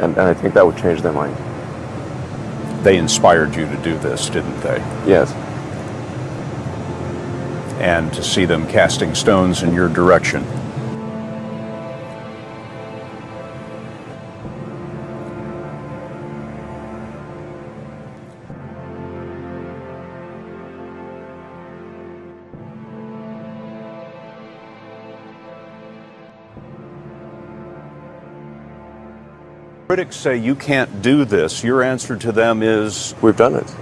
And I think that would change their mind. They inspired you to do this, didn't they? Yes. And to see them casting stones in your direction. Critics say you can't do this. Your answer to them is, we've done it.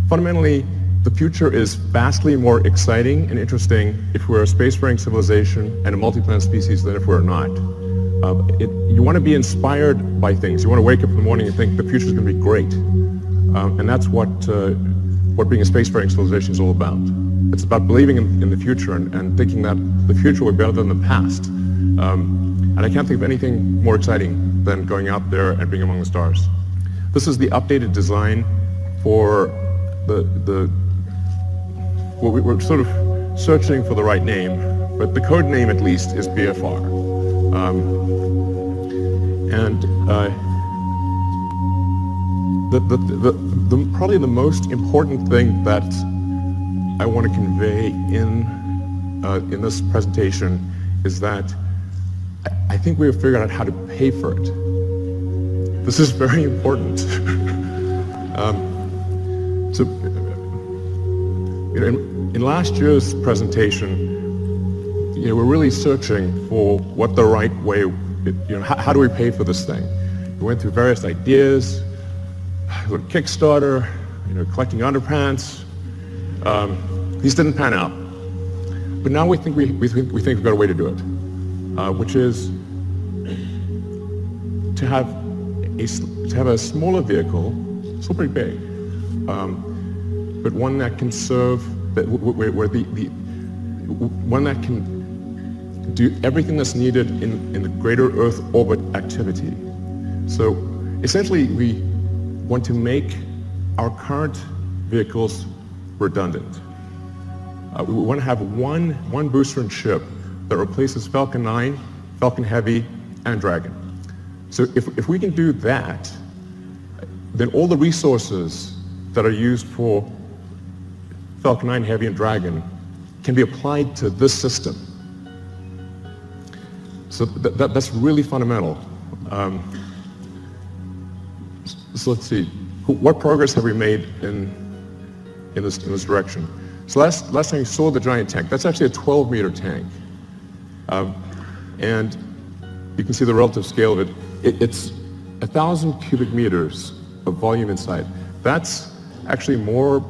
Fundamentally, the future is vastly more exciting and interesting if we're a spacefaring civilization and a multi-planet species than if we're not. You want to be inspired by things. You want to wake up in the morning and think the future's going to be great. And that's what being a spacefaring civilization is all about. It's about believing in the future and thinking that the future will be better than the past. And I can't think of anything more exciting than going out there and being among the stars. This is the updated design for we're sort of searching for the right name, but the code name at least is BFR. Probably the most important thing that I want to convey in this presentation is that I think we have figured out how to pay for it. This is very important. So, in last year's presentation, we're really searching for what the right way how do we pay for this thing? We went through various ideas, Kickstarter, collecting underpants. These didn't pan out. But now we think we've got a way to do it, which is to have a smaller vehicle, still pretty big, but one that can serve, one that can do everything that's needed in the greater Earth orbit activity. So essentially, we want to make our current vehicles redundant. We want to have one booster and ship that replaces Falcon 9, Falcon Heavy, and Dragon. So if we can do that, then all the resources that are used for Falcon 9, Heavy, and Dragon can be applied to this system. So that's really fundamental. So let's see, what progress have we made in this direction? So last time you saw the giant tank, that's actually a 12-meter tank. And you can see the relative scale of it. It's 1,000 cubic meters of volume inside. That's actually more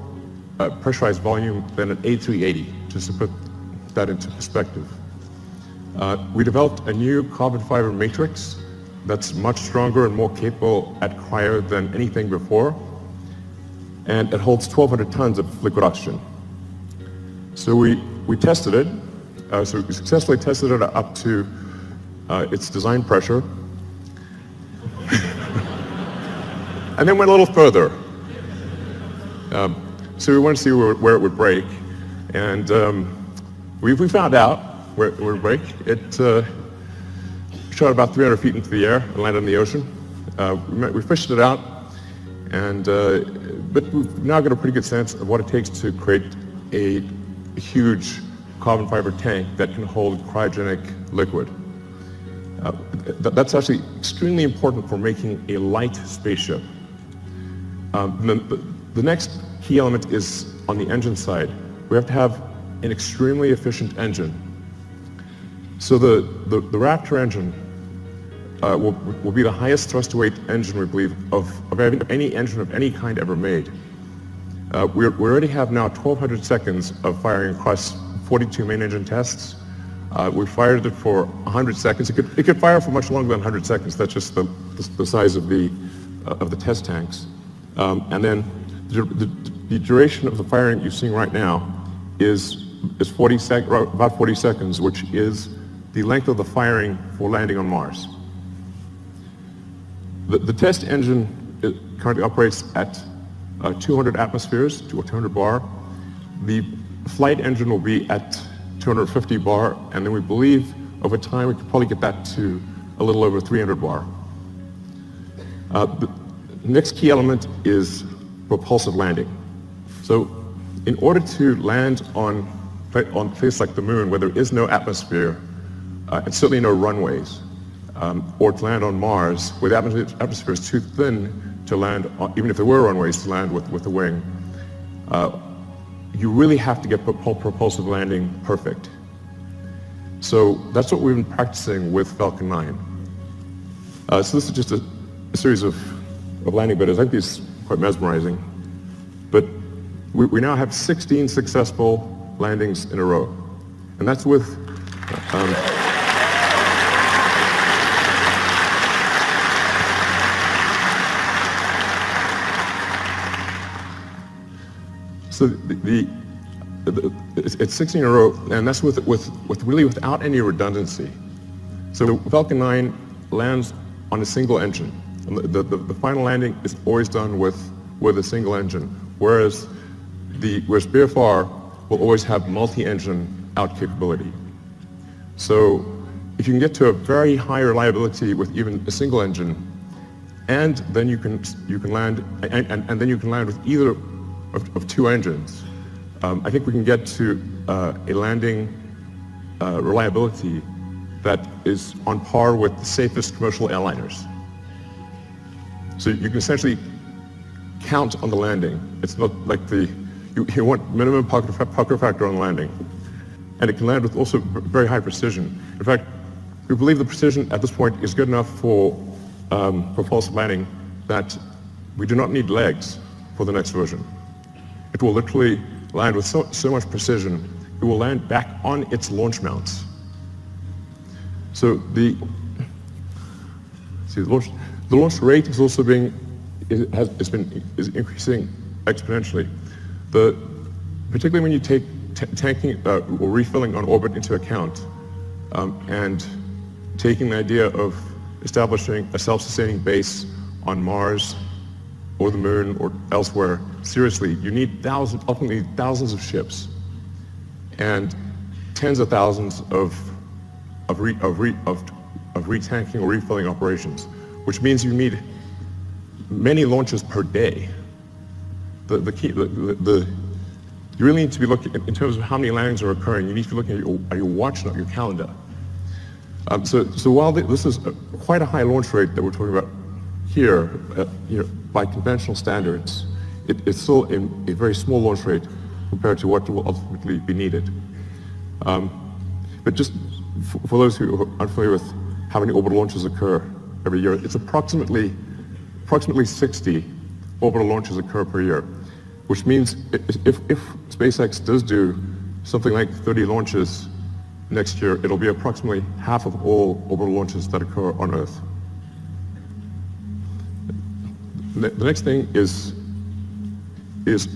pressurized volume than an A380, just to put that into perspective. We developed a new carbon fiber matrix that's much stronger and more capable at cryo than anything before. And it holds 1,200 tons of liquid oxygen. So we tested it. So we successfully tested it up to its design pressure. And then went a little further. So we wanted to see where it would break. And we found out where it would break. It shot about 300 feet into the air and landed in the ocean. We fished it out, but we've now got a pretty good sense of what it takes to create a huge carbon fiber tank that can hold cryogenic liquid. That's actually extremely important for making a light spaceship. The next key element is on the engine side. We have to have an extremely efficient engine. So the Raptor engine will be the highest thrust to weight engine, we believe, of any engine of any kind ever made. We already have now 1,200 seconds of firing across 42 main engine tests. We fired it for 100 seconds. It could fire for much longer than 100 seconds. That's just the size of the test tanks. And then the duration of the firing you're seeing right now is about 40 seconds, which is the length of the firing for landing on Mars. The test engine currently operates at 200 atmospheres to 200 bar. The flight engine will be at 250 bar, and then we believe over time we could probably get that to a little over 300 bar. The next key element is propulsive landing. So in order to land on a place like the moon where there is no atmosphere and certainly no runways, or to land on Mars where the atmosphere is too thin to land, even if there were runways to land with a wing, you really have to get propulsive landing perfect. So that's what we've been practicing with Falcon 9. So this is just a series of landing videos. I think these are quite mesmerizing. But we now have 16 successful landings in a row. And that's with so it's 16 in a row, and that's with really without any redundancy. So Falcon 9 lands on a single engine. The final landing is always done with a single engine, whereas BFR will always have multi-engine out capability. So if you can get to a very high reliability with even a single engine, and then you can land and then you can land with either of two engines, I think we can get to a landing reliability that is on par with the safest commercial airliners. So you can essentially count on the landing. It's not like you want minimum pucker factor on landing. And it can land with also very high precision. In fact, we believe the precision at this point is good enough for false landing that we do not need legs for the next version. It will literally land with so much precision, it will land back on its launch mounts. So the launch rate is also is increasing exponentially. Particularly when you take tanking or refilling on orbit into account, and taking the idea of establishing a self-sustaining base on Mars or the Moon or elsewhere, seriously, you need ultimately thousands of ships and tens of thousands of retanking or refilling operations, which means you need many launches per day. You really need to be looking, in terms of how many landings are occurring, you need to be looking at your watch, not your calendar. So while this is quite a high launch rate that we're talking about here, by conventional standards, it's still a very small launch rate compared to what will ultimately be needed. But just for those who are unfamiliar with how many orbital launches occur every year, it's approximately 60 orbital launches occur per year, which means if SpaceX does do something like 30 launches next year, it'll be approximately half of all orbital launches that occur on Earth. The next thing is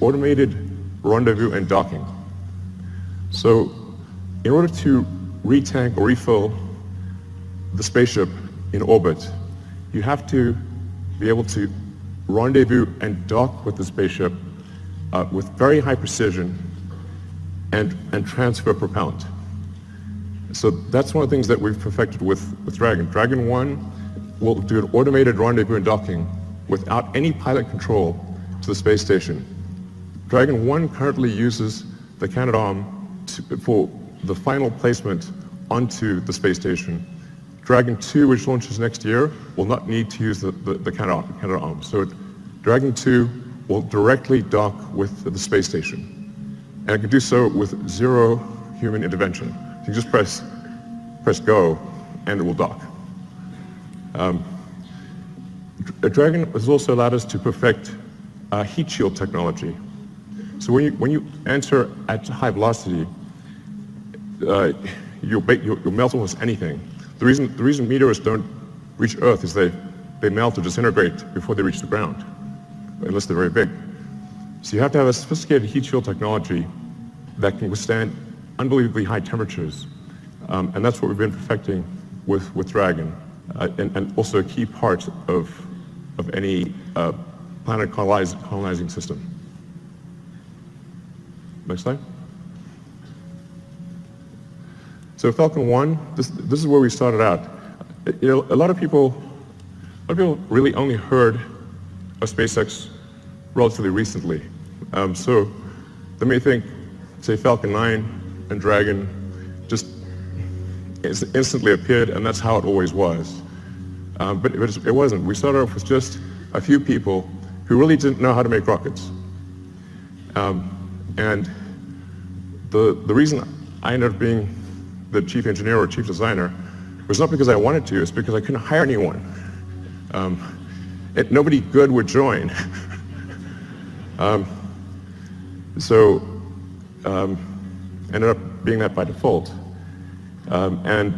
automated rendezvous and docking. So in order to retank or refill the spaceship in orbit, you have to be able to rendezvous and dock with the spaceship with very high precision and transfer propellant. So that's one of the things that we've perfected with Dragon. Dragon 1 will do an automated rendezvous and docking without any pilot control to the space station. Dragon 1 currently uses the Canadarm for the final placement onto the space station. Dragon 2, which launches next year, will not need to use the Canadarm. So Dragon 2 will directly dock with the space station. And it can do so with zero human intervention. You just press go and it will dock. Dragon has also allowed us to perfect heat shield technology. So when you enter at high velocity, you'll melt almost anything. The reason meteors don't reach Earth is they melt or disintegrate before they reach the ground, unless they're very big. So you have to have a sophisticated heat shield technology that can withstand unbelievably high temperatures, and that's what we've been perfecting with Dragon, and also a key part of any planet colonizing system. Next slide. So Falcon 1, this is where we started out. A lot of people really only heard of SpaceX relatively recently. So they may think, say, Falcon 9 and Dragon just instantly appeared, and that's how it always was. But it wasn't. We started off with just a few people who really didn't know how to make rockets. And the reason I ended up being the chief engineer or chief designer was not because I wanted to, it's because I couldn't hire anyone. Nobody good would join. So ended up being that by default. And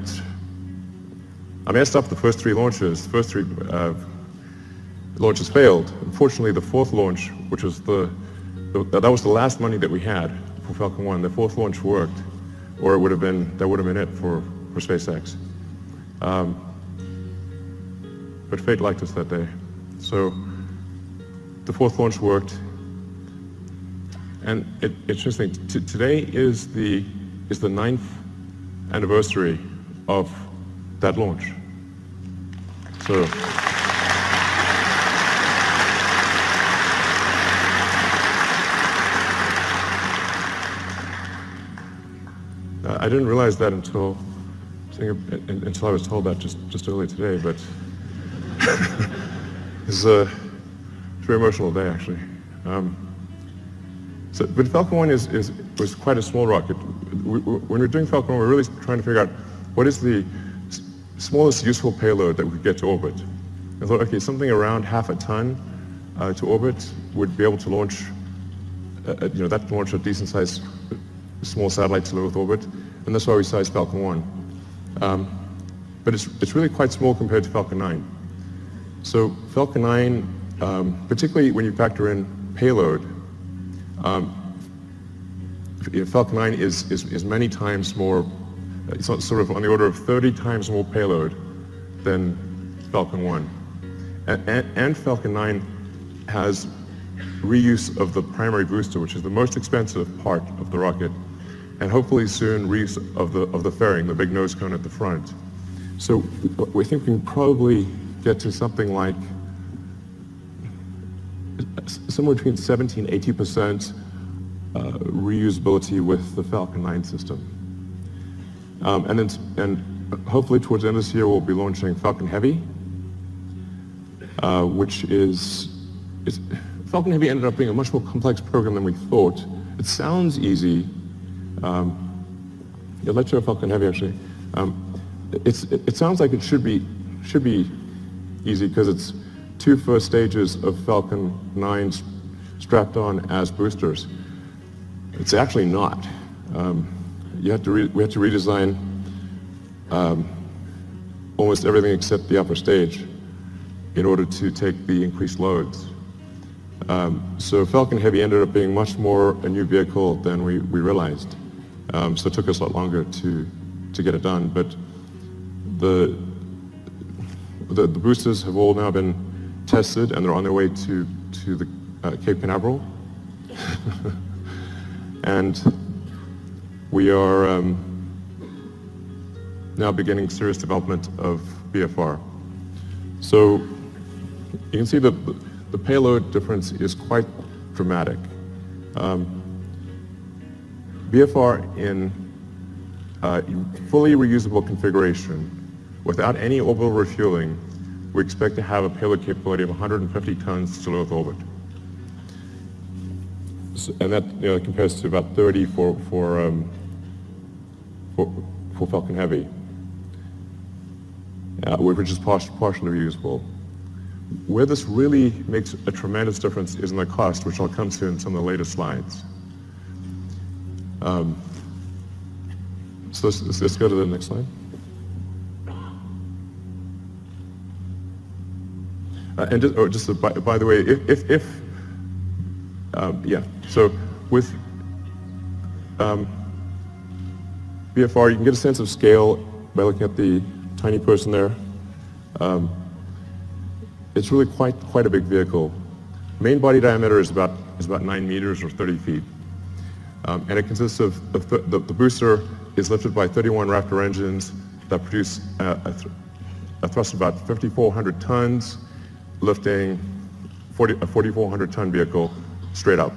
I messed up the first three launches. The first three launches failed. Unfortunately, the fourth launch, which was that was the last money that we had for Falcon 1. The fourth launch worked, or that would have been it for SpaceX. But fate liked us that day. So the fourth launch worked, and it's interesting. Today is the 9th anniversary of that launch. So I didn't realize that until I was told that just earlier today, but it's a very emotional day, actually. But Falcon 1 was quite a small rocket. When we're doing Falcon 1, we're really trying to figure out what is the smallest useful payload that we could get to orbit. I thought, okay, something around half a ton to orbit would be able to launch, that can launch a decent-sized small satellite to low Earth orbit, and that's why we sized Falcon 1. But it's really quite small compared to Falcon 9. So Falcon 9, particularly when you factor in payload, Falcon 9 is many times more, it's sort of on the order of 30 times more payload than Falcon 1. And Falcon 9 has reuse of the primary booster, which is the most expensive part of the rocket, and hopefully soon reuse of the fairing, the big nose cone at the front. So we think we can probably get to something like somewhere between 70 and 80% reusability with the Falcon 9 system. And hopefully towards the end of this year we'll be launching Falcon Heavy, which is Falcon Heavy ended up being a much more complex program than we thought. It sounds easy. Let's show Falcon Heavy actually. It sounds like it should be easy because it's 2 first stages of Falcon 9s strapped on as boosters. It's actually not. We had to redesign almost everything except the upper stage in order to take the increased loads. So Falcon Heavy ended up being much more a new vehicle than we realized. So it took us a lot longer to get it done. But the boosters have all now been tested and they're on their way to the Cape Canaveral. And we are now beginning serious development of BFR. So you can see that the payload difference is quite dramatic. BFR in fully reusable configuration, without any orbital refueling, we expect to have a payload capability of 150 tons to low Earth orbit. So, and that compares to about 30 for Falcon Heavy, which is partially reusable. Where this really makes a tremendous difference is in the cost, which I'll come to in some of the later slides. So let's go to the next slide. And by the way, so with BFR, you can get a sense of scale by looking at the tiny person there. It's really quite a big vehicle. Main body diameter is about 9 meters or 30 feet. And it consists of, the booster is lifted by 31 Raptor engines that produce a thrust of about 5,400 tons, lifting a 4,400 ton vehicle straight up.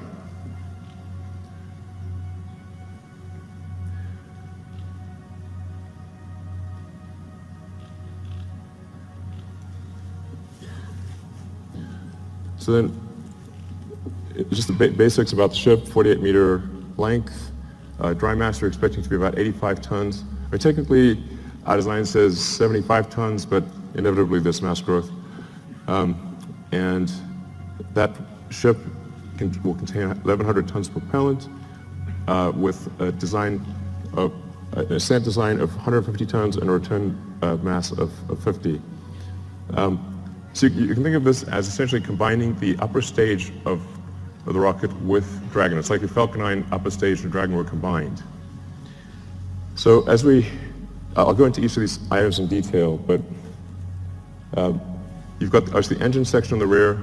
So then, just the basics about the ship: 48-meter length, dry mass we're expecting to be about 85 tons. Technically, our design says 75 tons, but inevitably there's mass growth. And that ship will contain 1,100 tons of propellant with a design of a ascent design of 150 tons and a return mass of 50. So you can think of this as essentially combining the upper stage of the rocket with Dragon. It's like the Falcon 9 upper stage and Dragon were combined. So as I'll go into each of these items in detail, but you've got the engine section in the rear,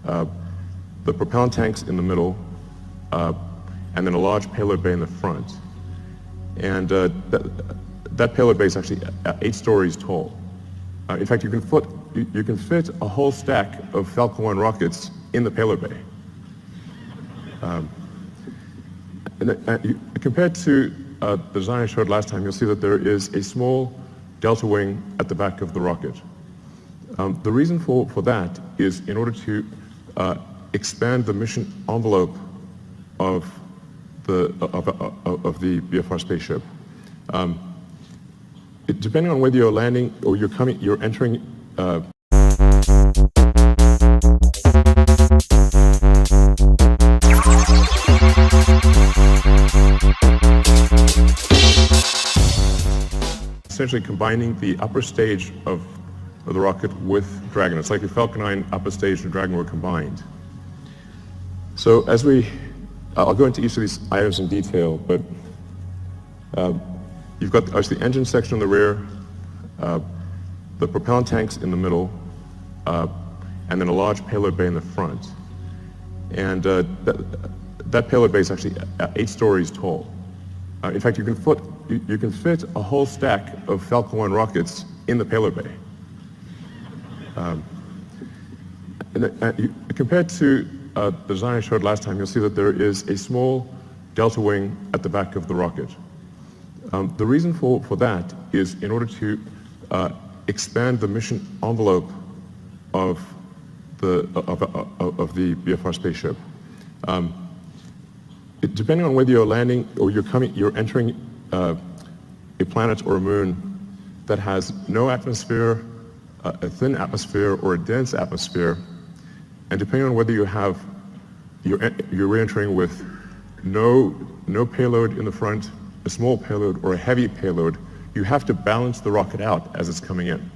the propellant tanks in the middle, and then a large payload bay in the front. And that payload bay is actually 8 stories tall. In fact, you can fit a whole stack of Falcon 1 rockets in the payload bay. Compared to the design I showed last time, you'll see that there is a small delta wing at the back of the rocket. The reason for that is in order to expand the mission envelope of the BFR spaceship. Depending on whether you're landing or you're entering. Essentially combining the upper stage of the rocket with Dragon. It's like the Falcon 9 upper stage and Dragon were combined. So I'll go into each of these items in detail, but you've got the engine section in the rear, the propellant tanks in the middle, and then a large payload bay in the front. And that payload bay is actually 8 stories tall. In fact, you can fit a whole stack of Falcon 1 rockets in the payload bay. Compared to the design I showed last time, you'll see that there is a small delta wing at the back of the rocket. The reason for that is in order to expand the mission envelope of the BFR spaceship. Depending on whether you're landing or you're entering a planet or a moon that has no atmosphere, a thin atmosphere, or a dense atmosphere, and depending on whether you're re-entering with no payload in the front, a small payload, or a heavy payload, you have to balance the rocket out as it's coming in.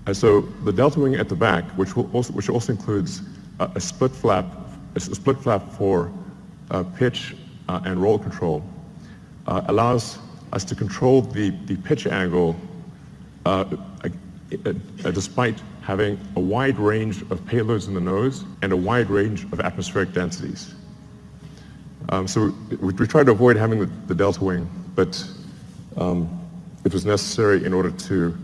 And so the delta wing at the back, which also includes a split flap for pitch and roll control, allows us to control the pitch angle despite having a wide range of payloads in the nose and a wide range of atmospheric densities. So we tried to avoid having the delta wing, but it was necessary in order to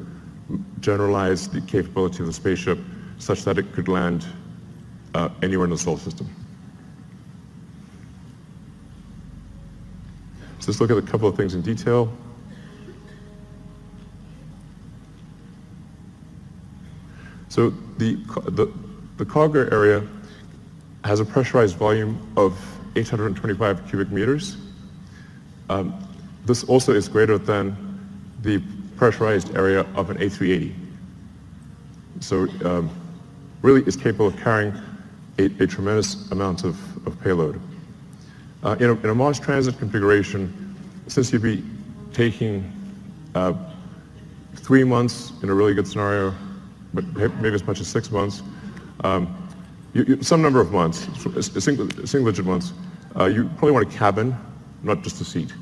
generalize the capability of the spaceship such that it could land anywhere in the solar system. So let's look at a couple of things in detail. So the cargo area has a pressurized volume of 825 cubic meters. This also is greater than the pressurized area of an A380. So really is capable of carrying a tremendous amount of payload. In a Mars transit configuration, since you'd be taking 3 months in a really good scenario, but maybe as much as 6 months, some number of months, single-digit months, you probably want a cabin, not just a seat.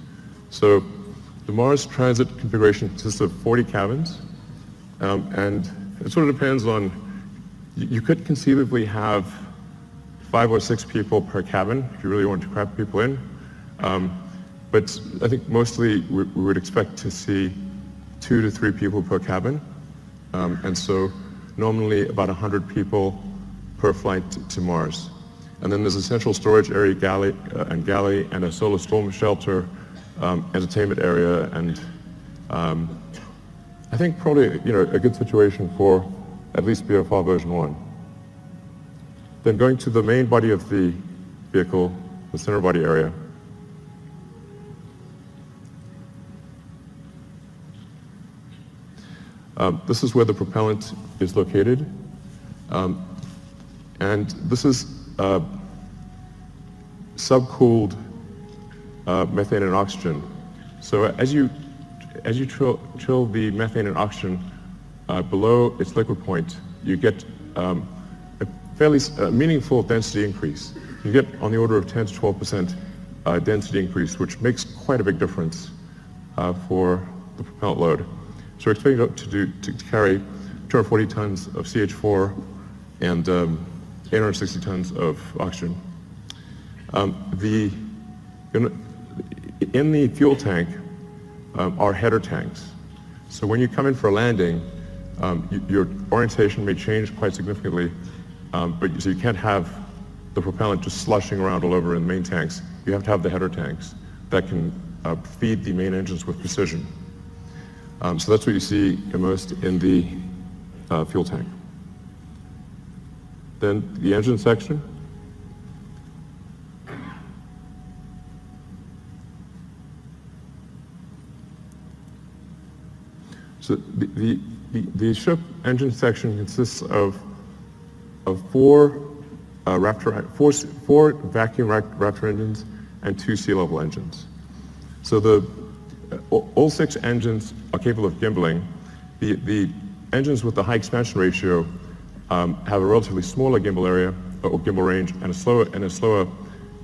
So the Mars transit configuration consists of 40 cabins, and it sort of depends on, you could conceivably have 5 or 6 people per cabin if you really want to cram people in. But I think mostly we would expect to see 2 to 3 people per cabin. And so normally about 100 people per flight to Mars. And then there's a central storage area, galley, and a solar storm shelter, entertainment area, and I think probably a good situation for at least BFR version 1. Then going to the main body of the vehicle, the center body area. This is where the propellant is located. And this is subcooled methane and oxygen. So as you chill the methane and oxygen below its liquid point, you get a fairly meaningful density increase. You get on the order of 10 to 12% density increase, which makes quite a big difference for the propellant load. So we're expecting it to carry 240 tons of CH4 and 860 tons of oxygen. In the fuel tank are header tanks. So when you come in for a landing, your orientation may change quite significantly, so you can't have the propellant just slushing around all over in the main tanks. You have to have the header tanks that can feed the main engines with precision. So that's what you see immersed in the fuel tank. Then the engine section. So the ship engine section consists of four vacuum Raptor engines and 2 sea-level engines. So all 6 engines are capable of gimbaling. The engines with the high expansion ratio have a relatively smaller gimbal area or gimbal range and a slower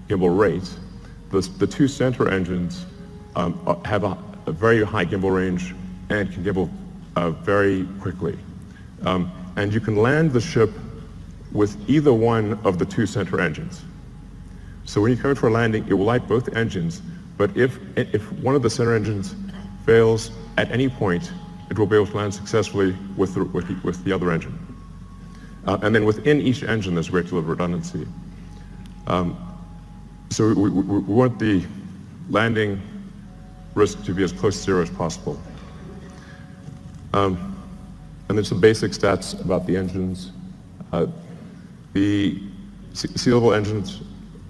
gimbal rate. The 2 center engines have a very high gimbal range and can gimbal very quickly. And you can land the ship with either one of the 2 center engines. So when you come in for a landing, it will light both engines, but if one of the center engines fails at any point, it will be able to land successfully with the other engine. And then within each engine, there's a great deal of redundancy. So we want the landing risk to be as close to zero as possible. And then some basic stats about the engines. The sea-level engines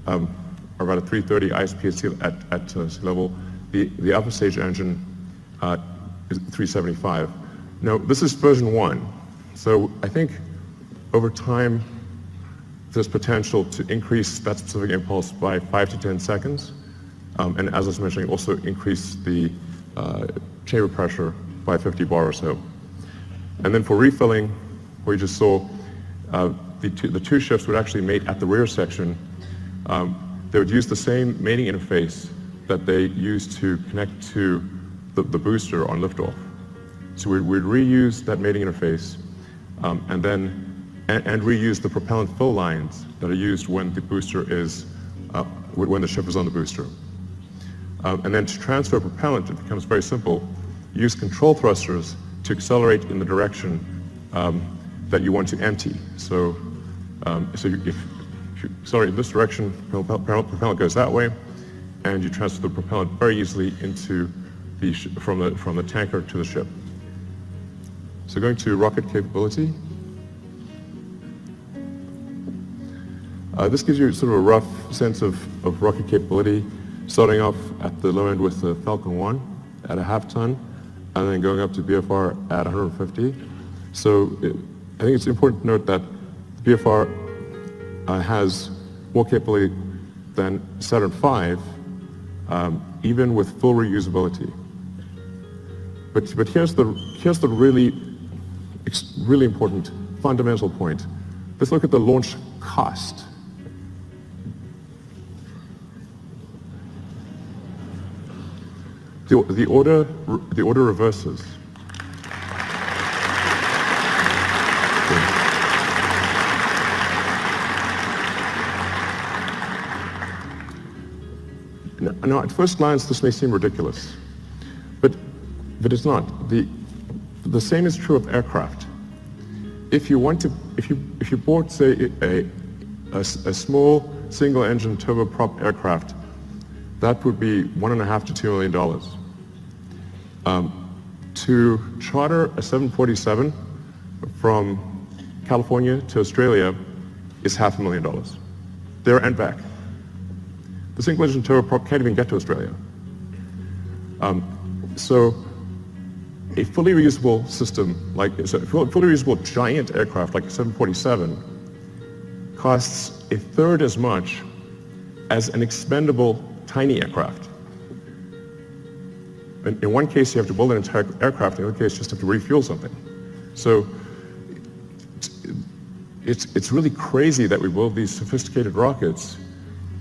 are about a 330 ISP at sea level. The upper stage engine is 375. Now, this is version 1. So I think over time, there's potential to increase that specific impulse by 5 to 10 seconds. And as I was mentioning, also increase the chamber pressure by 50 bar or so. And then for refilling, we just saw the two ships would actually mate at the rear section. They would use the same mating interface that they used to connect to the booster on liftoff. So we'd reuse that mating interface and reuse the propellant fill lines that are used when the booster is, when the ship is on the booster. And then to transfer propellant, it becomes very simple. Use control thrusters to accelerate in the direction that you want to empty. So, if you accelerate in this direction, propellant goes that way, and you transfer the propellant very easily into from the tanker to the ship. So going to rocket capability. This gives you sort of a rough sense of rocket capability, starting off at the low end with the Falcon 1 at a half-ton, and then going up to BFR at 150. So I think it's important to note that the BFR has more capability than Saturn V, even with full reusability. But here's the really important fundamental point. Let's look at the launch cost. The order reverses. Now, at first glance, this may seem ridiculous, but it's not. The same is true of aircraft. If you bought, say, a small single-engine turboprop aircraft, that would be $1.5 to $2 million. To charter a 747 from California to Australia is $500,000 there and back. The single-engine turboprop can't even get to Australia. So a fully reusable system, like a fully reusable giant aircraft like a 747, costs a third as much as an expendable tiny aircraft. In one case, you have to build an entire aircraft. In the other case, you just have to refuel something. So it's really crazy that we build these sophisticated rockets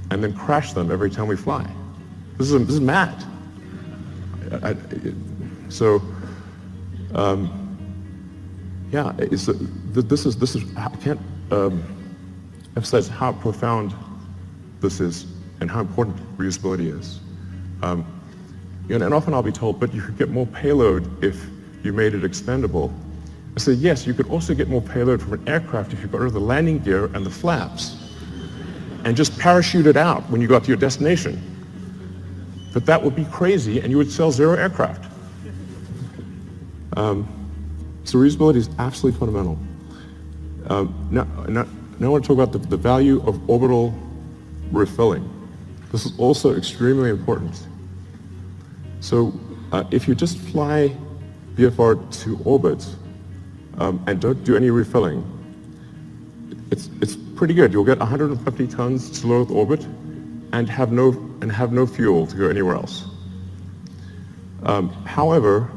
and then crash them every time we fly. This is mad. Yeah, this is I can't emphasize how profound this is and how important reusability is. And often I'll be told, but you could get more payload if you made it expendable. I say, yes, you could also get more payload from an aircraft if you got rid of the landing gear and the flaps and just parachute it out when you got to your destination. But that would be crazy, and you would sell 0 aircraft. So reusability is absolutely fundamental. Now I want to talk about the value of orbital refilling. This is also extremely important. So if you just fly BFR to orbit and don't do any refilling, it's pretty good. You'll get 150 tons to low Earth orbit and have no fuel to go anywhere else. However,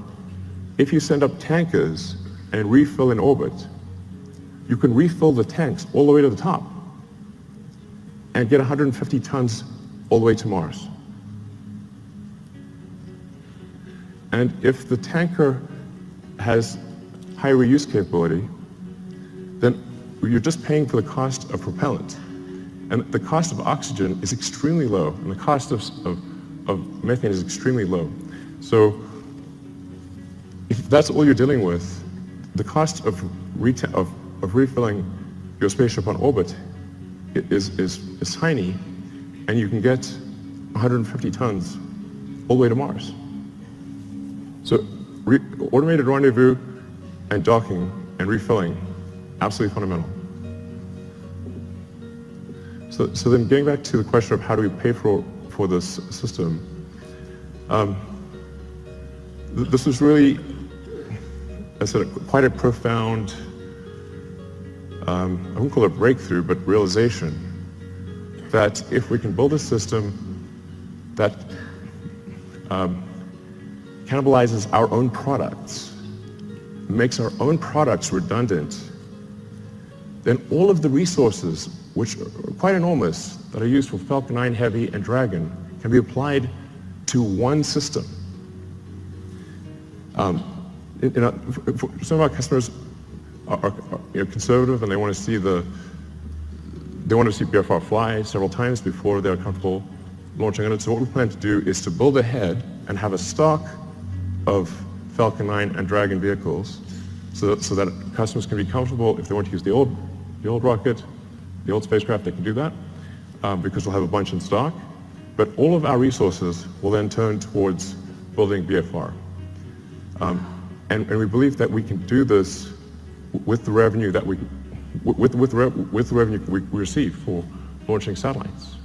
if you send up tankers and refill in orbit, you can refill the tanks all the way to the top and get 150 tons all the way to Mars. And if the tanker has high reuse capability, then you're just paying for the cost of propellant. And the cost of oxygen is extremely low, and the cost of methane is extremely low. So if that's all you're dealing with, the cost of refilling your spaceship on orbit is tiny, and you can get 150 tons all the way to Mars. So automated rendezvous and docking and refilling, absolutely fundamental. So then getting back to the question of how do we pay for this system, this was really, I said, quite a profound, I wouldn't call it a breakthrough, but realization that if we can build a system that cannibalizes our own products, makes our own products redundant, then all of the resources, which are quite enormous, that are used for Falcon 9 Heavy and Dragon, can be applied to one system. Some of our customers are conservative, and they want to see BFR fly several times before they're comfortable launching on it. So what we plan to do is to build ahead and have a stock of Falcon 9 and Dragon vehicles, so that customers can be comfortable. If they want to use the old rocket, the old spacecraft, they can do that, because we'll have a bunch in stock. But all of our resources will then turn towards building BFR. And we believe that we can do this with the revenue that we receive for launching satellites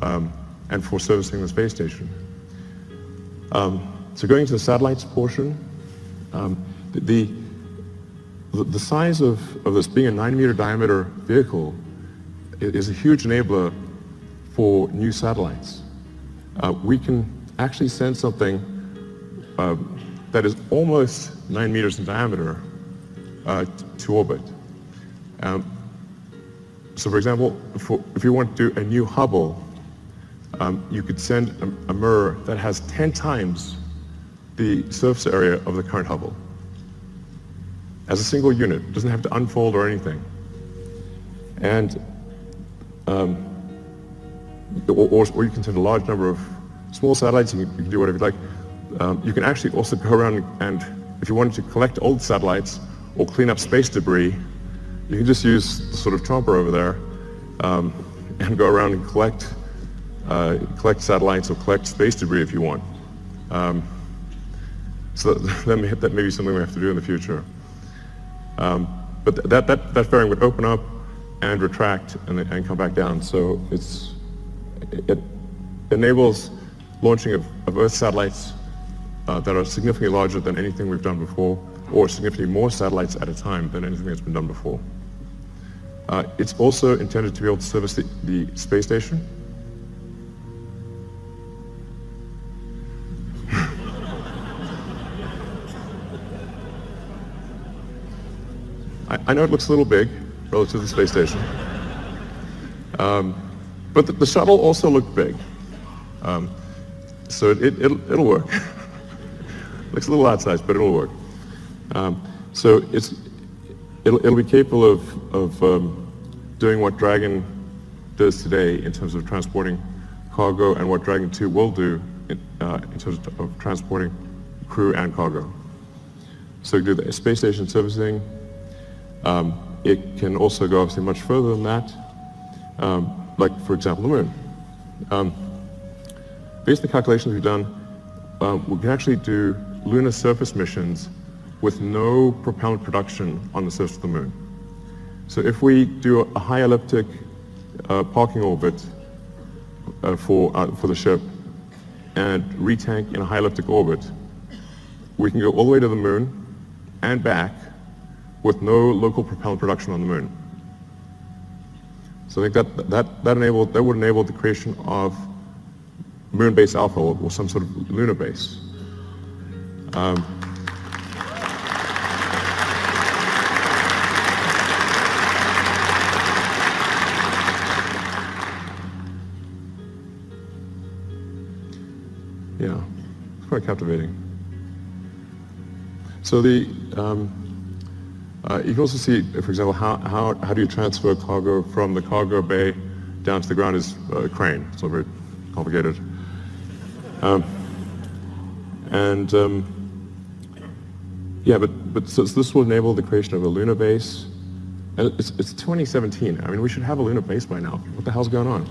and for servicing the space station. So going to the satellites portion, the size of this being a 9-meter diameter vehicle is a huge enabler for new satellites. We can actually send something that is almost 9 meters in diameter to orbit. So for example, if you want to do a new Hubble, you could send a mirror that has 10 times the surface area of the current Hubble as a single unit. It doesn't have to unfold or anything. And or you can send a large number of small satellites. You can do whatever you like. You can actually also go around and, if you wanted to collect old satellites or clean up space debris, you can just use the sort of chomper over there and go around and collect satellites or collect space debris if you want. So that may be something we have to do in the future. But that fairing would open up and retract and come back down. So it enables launching of Earth satellites that are significantly larger than anything we've done before, or significantly more satellites at a time than anything that's been done before. It's also intended to be able to service the space station. I know it looks a little big relative to the space station, but the shuttle also looked big, so it'll work. Looks a little outsized, but it'll work. So it'll be capable of doing what Dragon does today in terms of transporting cargo, and what Dragon 2 will do in terms of transporting crew and cargo. So do the space station servicing. It can also go obviously much further than that, like for example the moon. Based on the calculations we've done, we can actually do lunar surface missions with no propellant production on the surface of the moon. So if we do a high elliptic parking orbit for the ship and retank in a high elliptic orbit, we can go all the way to the moon and back with no local propellant production on the moon. So I think that would enable the creation of moon base alpha or some sort of lunar base. Yeah, it's quite captivating. So you can also see, for example, how do you transfer cargo from the cargo bay down to the ground is a crane. It's not very complicated. Yeah, but so this will enable the creation of a lunar base. And it's 2017. I mean, we should have a lunar base by now. What the hell's going on?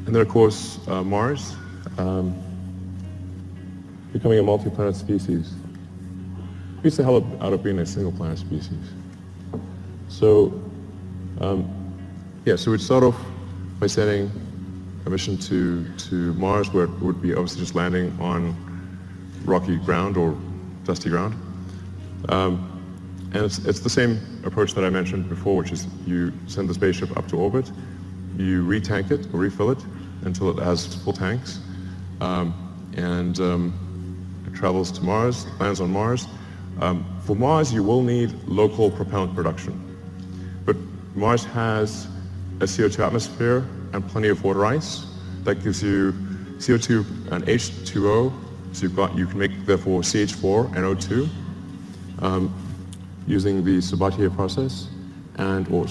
And then, of course, Mars, becoming a multi-planet species. Beats the hell out of being a single-planet species. So, yeah, so we'd start off by sending a mission to Mars, where it would be obviously just landing on rocky ground or dusty ground. And it's the same approach that I mentioned before, which is you send the spaceship up to orbit, you retank it or refill it until it has full tanks, and it travels to Mars, lands on Mars. For Mars, you will need local propellant production, but Mars has a CO2 atmosphere and plenty of water ice. That gives you CO2 and H2O, so you can make therefore CH4 and O2 using the Sabatier process, or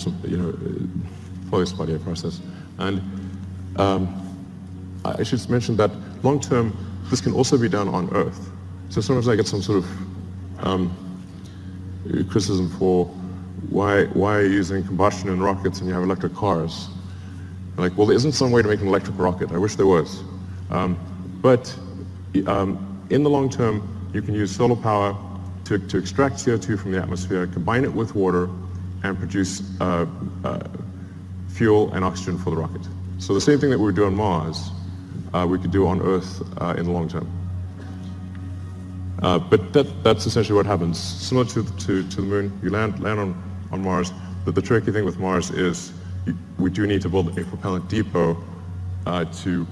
probably Sabatier process. And I should mention that long term, this can also be done on Earth. So sometimes I get some sort of criticism for why are you using combustion in rockets and you have electric cars? Like, well, there isn't some way to make an electric rocket. I wish there was. But in the long term, you can use solar power to extract CO2 from the atmosphere, combine it with water, and produce fuel and oxygen for the rocket. So the same thing that we would do on Mars, we could do on Earth in the long term. But that's essentially what happens. Similar to the moon, you land on Mars. But the tricky thing with Mars is we do need to build a propellant depot to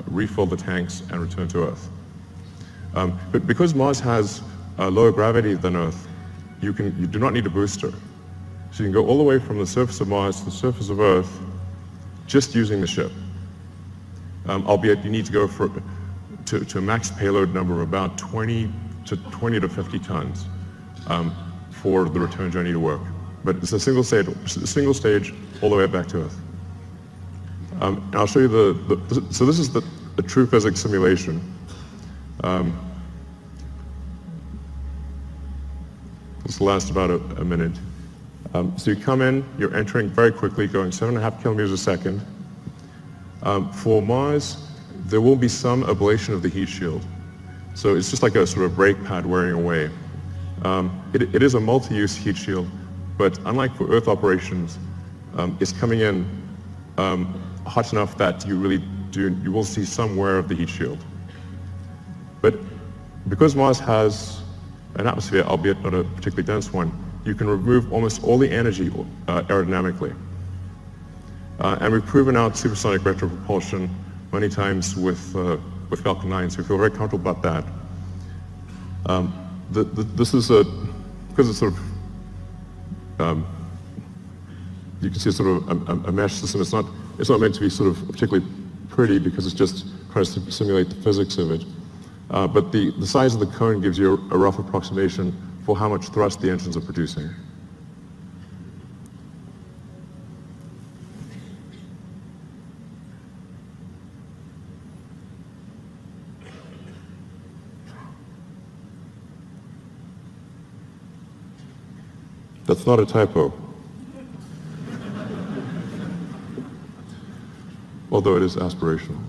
refill the tanks and return to Earth. But because Mars has lower gravity than Earth, you do not need a booster. So you can go all the way from the surface of Mars to the surface of Earth just using the ship. Albeit you need to go to a max payload number of about 20 to 50 tons for the return journey to work. But it's a single stage all the way back to Earth. And I'll show you so this is the true physics simulation. This will last about a minute. So you come in, you're entering very quickly, going 7.5 kilometers a second. For Mars, there will be some ablation of the heat shield. So it's just like a sort of brake pad wearing away. It is a multi-use heat shield, but unlike for Earth operations, it's coming in hot enough that you will see some wear of the heat shield. But because Mars has an atmosphere, albeit not a particularly dense one, you can remove almost all the energy aerodynamically. And we've proven out supersonic retropropulsion many times with Falcon 9, so we feel very comfortable about that. This is because it's sort of, you can see it's sort of a mesh system. It's not meant to be sort of particularly pretty because it's just trying to simulate the physics of it. But the size of the cone gives you a rough approximation for how much thrust the engines are producing. That's not a typo. Although it is aspirational.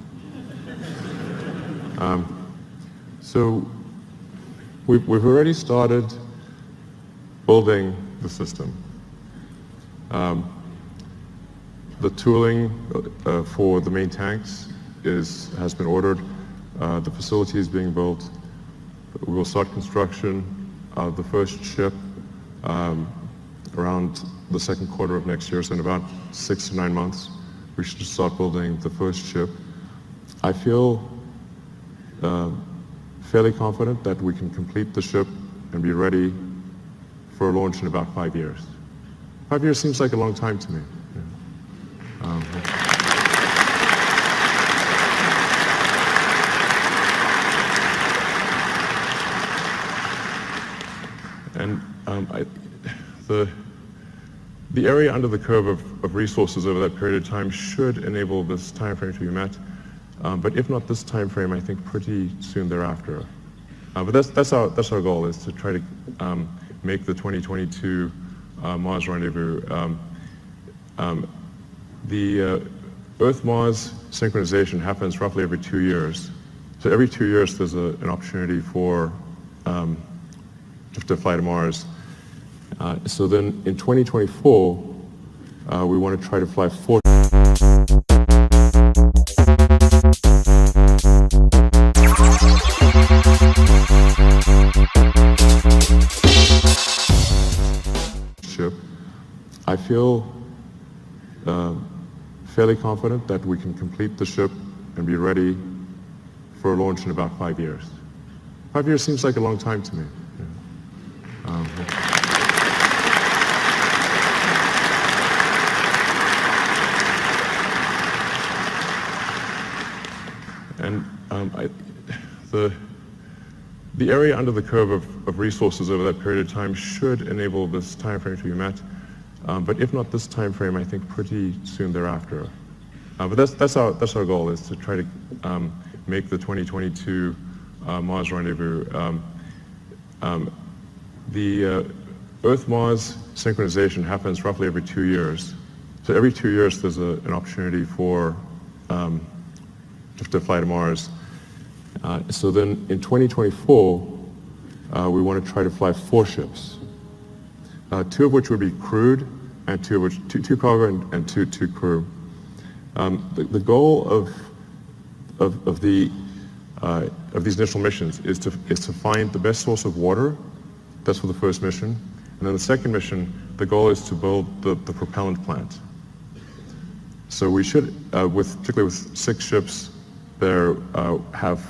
So we've already started building the system. The tooling for the main tanks has been ordered. The facility is being built. We will start construction of the first ship around the second quarter of next year, so in about 6 to 9 months, we should start building the first ship. I feel fairly confident that we can complete the ship and be ready for launch in about 5 years. 5 years seems like a long time to me. The area under the curve of resources over that period of time should enable this time frame to be met. But if not this time frame, I think pretty soon thereafter. But that's our goal, is to try to make the 2022 Mars rendezvous. The Earth-Mars synchronization happens roughly every 2 years. So every 2 years there's an opportunity for to fly to Mars. So then in 2024, we want to try to fly 4 ship. I feel fairly confident that we can complete the ship and be ready for launch in about 5 years. 5 years seems like a long time to me. The area under the curve of resources over that period of time should enable this time frame to be met. But if not this time frame, I think pretty soon thereafter. But that's our goal, is to try to make the 2022 Mars rendezvous. The Earth-Mars synchronization happens roughly every 2 years. So every 2 years there's an opportunity for to fly to Mars. So then in 2024, we want to try to fly 4 ships. 2 of which would be crewed, and 2 cargo and 2 crew. The goal of these initial missions is to find the best source of water. That's for the first mission. And then the second mission, the goal is to build the propellant plant. So we should, particularly with 6 ships, there have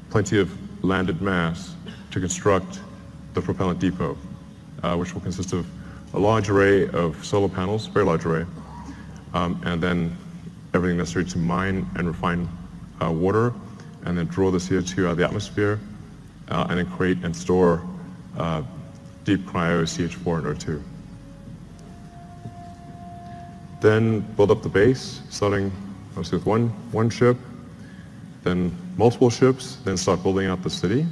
plenty of landed mass to construct the propellant depot, which will consist of a large array of solar panels, very large array, and then everything necessary to mine and refine water, and then draw the CO2 out of the atmosphere, and then create and store deep cryo CH4 and O2. Then build up the base, starting obviously with one ship, then multiple ships, then start building out the city,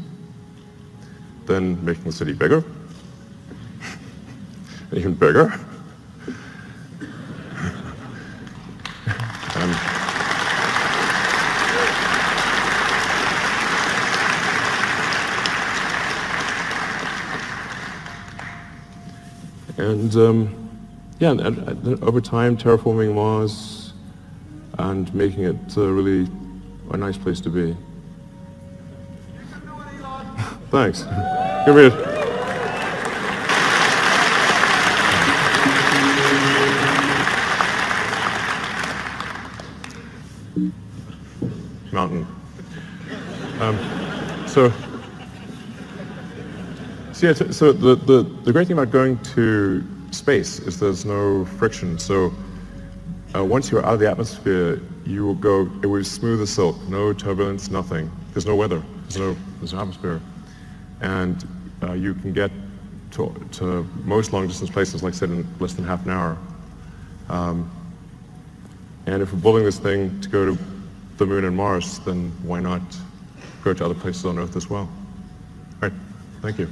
then making the city bigger, even bigger. And over time, terraforming Mars and making it really a nice place to be. Thanks. Give me a... mountain. So the great thing about going to space is there's no friction. So once you're out of the atmosphere, you will go, it will be smooth as silk, no turbulence, nothing. There's no weather, there's no atmosphere. And you can get to most long distance places, like I said, in less than half an hour. And if we're building this thing to go to the Moon and Mars, then why not go to other places on Earth as well? All right, thank you.